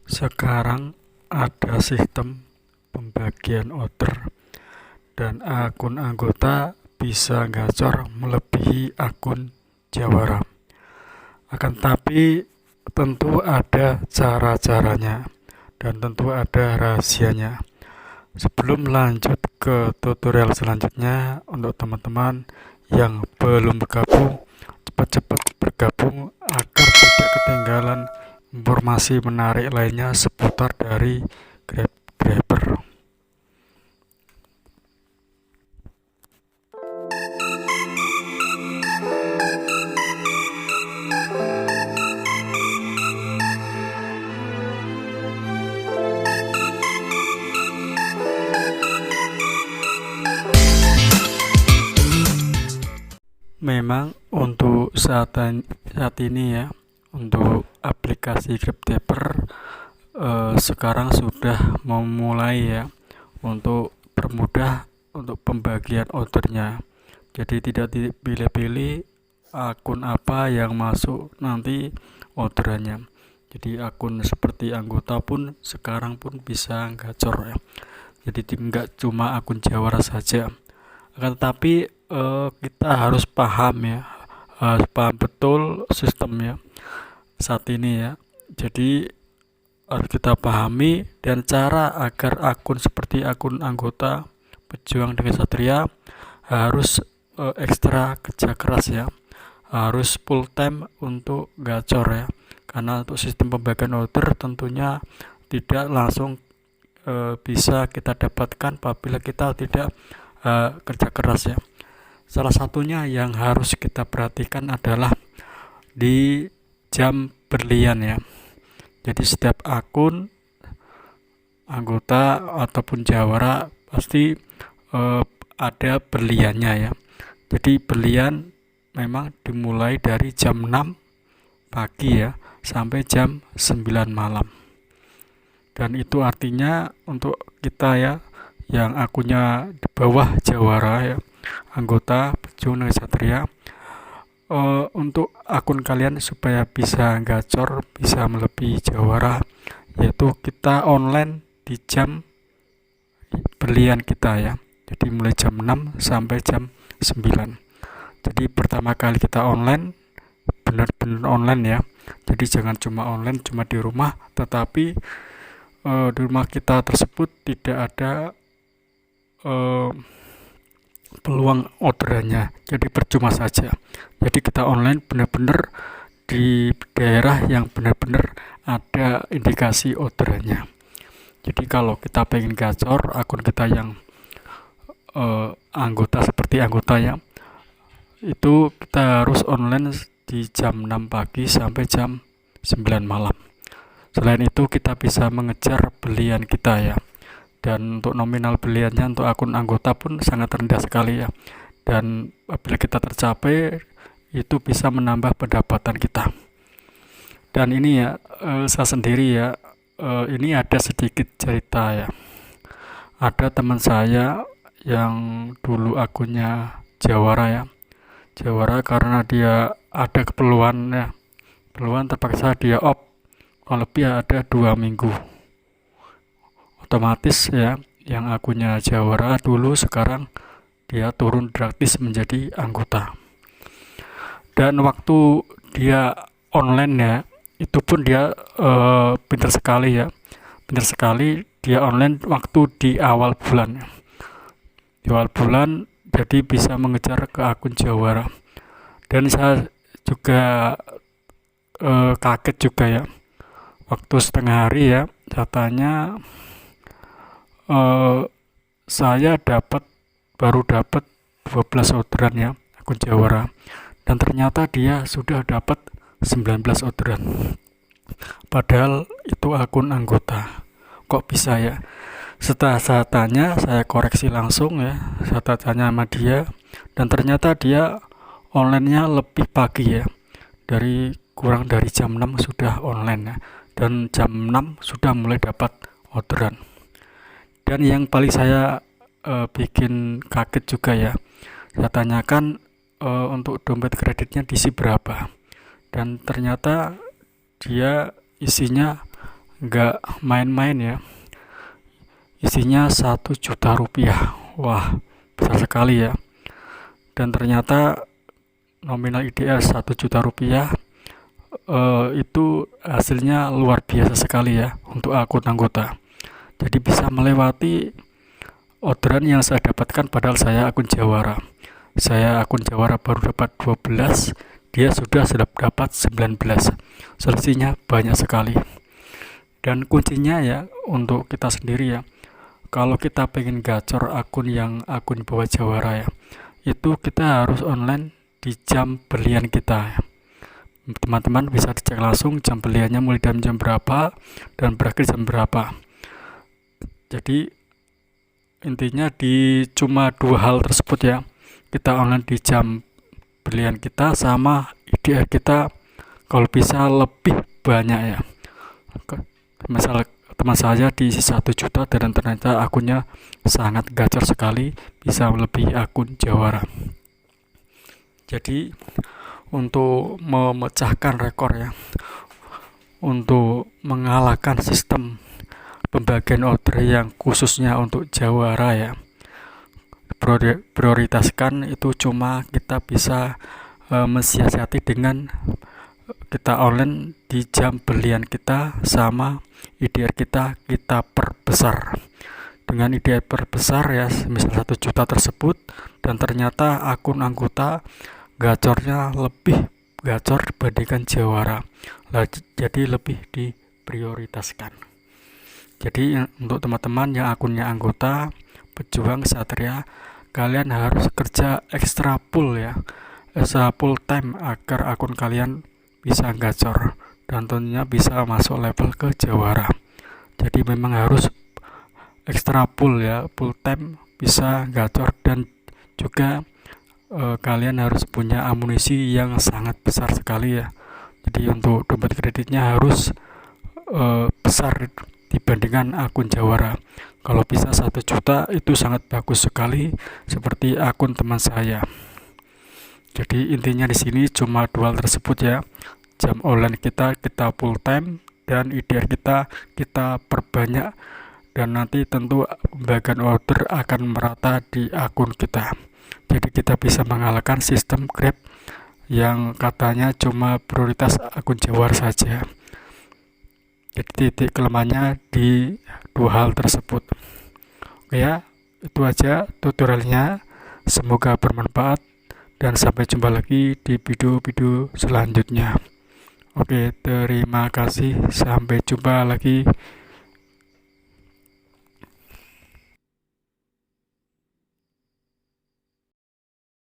Sekarang ada sistem pembagian order dan akun anggota bisa gacor melebihi akun jawara. Akan tapi tentu ada cara-caranya dan tentu ada rahasianya. Sebelum lanjut ke tutorial selanjutnya, untuk teman-teman yang belum bergabung, cepat-cepat bergabung agar tidak ketinggalan informasi menarik lainnya seputar dari GrabDriver. Memang untuk saat ini ya, untuk aplikasi GrabDriver sekarang sudah memulai ya untuk permudah untuk pembagian ordernya. Jadi tidak dipilih-pilih akun apa yang masuk nanti orderannya. Jadi akun seperti anggota pun sekarang pun bisa gacor ya. Jadi enggak cuma akun jawara saja. Akan tetapi kita harus paham ya, harus paham betul sistemnya saat ini ya. Jadi harus kita pahami dan cara agar akun seperti akun anggota Pejuang dengan Satria harus ekstra kerja keras ya, harus full time untuk gacor ya, karena untuk sistem pembagian order tentunya tidak langsung bisa kita dapatkan apabila kita tidak kerja keras ya. Salah satunya yang harus kita perhatikan adalah di jam berlian ya. Jadi setiap akun anggota ataupun jawara pasti ada berliannya ya. Jadi berlian memang dimulai dari jam 6 pagi ya sampai jam 9 malam. Dan itu artinya untuk kita ya yang akunnya di bawah jawara ya, anggota Pejuang dengan Satria, untuk akun kalian supaya bisa gacor, bisa melebihi jawara, yaitu kita online di jam berlian kita ya. Jadi mulai jam 6 sampai jam 9. Jadi pertama kali kita online, benar-benar online ya. Jadi jangan cuma online cuma di rumah, tetapi di rumah kita tersebut tidak ada peluang orderannya, jadi percuma saja. Jadi kita online benar-benar di daerah yang benar-benar ada indikasi orderannya. Jadi kalau kita pengen gacor akun kita yang anggota seperti anggota ya, itu kita harus online di jam 6 pagi sampai jam 9 malam. Selain itu kita bisa mengejar belian kita ya, dan untuk nominal beliannya untuk akun anggota pun sangat rendah sekali ya, dan apabila kita tercapai itu bisa menambah pendapatan kita. Dan ini ya saya sendiri ya, ini ada sedikit cerita ya. Ada teman saya yang dulu akunnya jawara ya, jawara karena dia ada keperluan ya, keperluan terpaksa dia off kurang lebih ada 2 minggu. Otomatis ya yang akunnya jawara dulu sekarang dia turun gratis menjadi anggota. Dan waktu dia online ya, itu pun dia pintar sekali ya, pintar sekali dia online waktu di awal bulan. Di awal bulan jadi bisa mengejar ke akun jawara. Dan saya juga kaget juga ya, waktu setengah hari ya katanya saya baru dapat 12 orderan ya akun jawara, dan ternyata dia sudah dapat 19 orderan padahal itu akun anggota. Kok bisa ya? Setelah saya tanya, saya koreksi langsung ya, saya tanya sama dia, dan ternyata dia online-nya lebih pagi ya, kurang dari jam 6 sudah online ya, dan jam 6 sudah mulai dapat orderan. Dan yang paling saya bikin kaget juga ya, saya tanyakan untuk dompet kreditnya diisi berapa, dan ternyata dia isinya nggak main-main ya, isinya 1 juta rupiah. Wah, besar sekali ya. Dan ternyata nominal IDR 1 juta rupiah, itu hasilnya luar biasa sekali ya untuk akun anggota. Jadi bisa melewati orderan yang saya dapatkan, padahal saya akun Jawara. Saya akun Jawara baru dapat 12, dia sudah dapat 19. Selisihnya banyak sekali. Dan kuncinya ya untuk kita sendiri ya. Kalau kita pengen gacor akun bawah Jawara ya, itu kita harus online di jam berlian kita ya. Teman-teman bisa dicek langsung jam beliannya mulai dari jam berapa dan berakhir jam berapa. Jadi intinya di cuma 2 hal tersebut ya, kita online di jam berlian kita sama IDR kita kalau bisa lebih banyak ya. Misal teman saya diisi 1 juta dan ternyata akunnya sangat gacor sekali, bisa melebihi akun Jawara. Jadi untuk memecahkan rekor ya, untuk mengalahkan sistem pembagian order yang khususnya untuk Jawara ya, prioritaskan itu cuma kita bisa mensiasati dengan kita online di jam berlian kita sama IDR kita perbesar. Dengan IDR perbesar ya, misal 1 juta tersebut, dan ternyata akun anggota gacornya lebih gacor dibandingkan Jawara, jadi lebih diprioritaskan. Jadi untuk teman-teman yang akunnya anggota pejuang Satria, kalian harus kerja extra full ya, extra full time agar akun kalian bisa gacor dan tentunya bisa masuk level ke Jawara. Jadi memang harus extra full ya, full time bisa gacor, dan juga kalian harus punya amunisi yang sangat besar sekali ya. Jadi untuk dompet kreditnya harus besar dibandingkan akun Jawara. Kalau bisa 1 juta itu sangat bagus sekali, seperti akun teman saya. Jadi intinya di sini cuma 2 hal tersebut ya. Jam online kita full time, dan IDR kita perbanyak, dan nanti tentu pembagian order akan merata di akun kita. Jadi kita bisa mengalahkan sistem Grab yang katanya cuma prioritas akun Jawara saja. Jadi titik kelemahannya di 2 hal tersebut. Oke ya, itu aja tutorialnya. Semoga bermanfaat dan sampai jumpa lagi di video-video selanjutnya. Oke, terima kasih. Sampai jumpa lagi